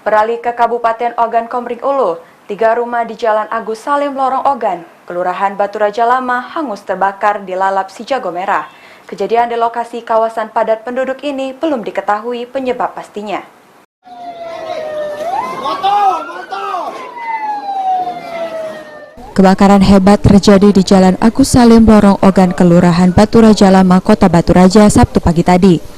Beralih ke Kabupaten Ogan Komering Ulu, 3 rumah di Jalan Agus Salim Lorong Ogan, Kelurahan Batu Raja Lama hangus terbakar di lalap si jago merah. Kejadian di lokasi kawasan padat penduduk ini belum diketahui penyebab pastinya. Kebakaran hebat terjadi di Jalan Agus Salim Lorong Ogan, Kelurahan Batu Raja Lama, Kota Batu Raja, Sabtu pagi tadi.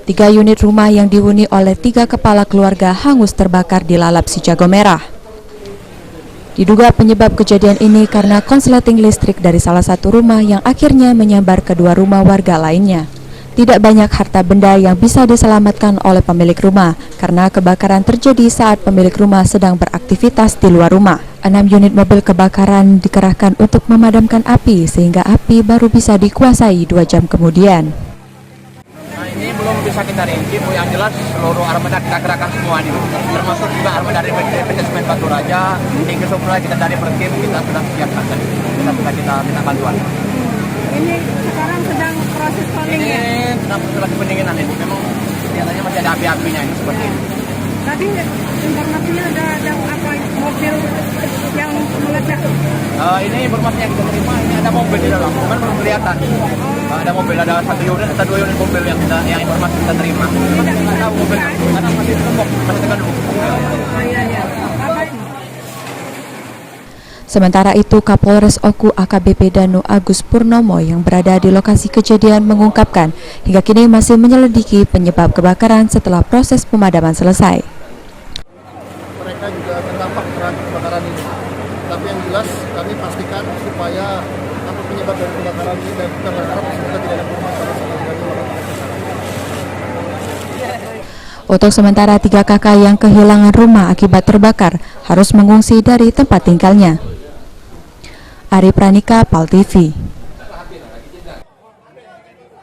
3 unit rumah yang dihuni oleh 3 kepala keluarga hangus terbakar di lalap si jago merah. Diduga penyebab kejadian ini karena konsleting listrik dari salah satu rumah yang akhirnya menyambar ke 2 rumah warga lainnya. Tidak banyak harta benda yang bisa diselamatkan oleh pemilik rumah karena kebakaran terjadi saat pemilik rumah sedang beraktivitas di luar rumah. 6 unit mobil kebakaran dikerahkan untuk memadamkan api sehingga api baru bisa dikuasai 2 jam kemudian. Ini belum bisa kita rinci, Bu. Yang jelas seluruh armada kita kerahkan semua nih, termasuk juga armada dari PT Semen Batu Raja, hingga semula kita dari Perkim kita sudah siapkan dan kita minta bantuan. Ini sekarang sedang proses cooling ya? Ini sedang proses pendinginan ini, memang kelihatannya masih ada api-apinya ini seperti ini. Tadi informasinya ada apa mobil yang meledak? Ini informasi yang kita terima, ini ada mobil di dalam, cuman belum kelihatan. Ada mobil, ada 1 unit atau 2 unit mobil yang informasi kita terima. Kita nggak tahu mobil, karena masih ditumpuk, masih tergandung. Sementara itu, Kapolres Oku AKBP Danu Agus Purnomo yang berada di lokasi kejadian mengungkapkan hingga kini masih menyelidiki penyebab kebakaran setelah proses pemadaman selesai. Mereka juga terdampak terhadap kebakaran ini. Tapi yang jelas kami pastikan supaya apa penyebab dari kebakaran ini dan kita berharap semoga tidak ada korban pada saat Untuk sementara 3 kakak yang kehilangan rumah akibat terbakar harus mengungsi dari tempat tinggalnya. Ari Pranika, PAL TV.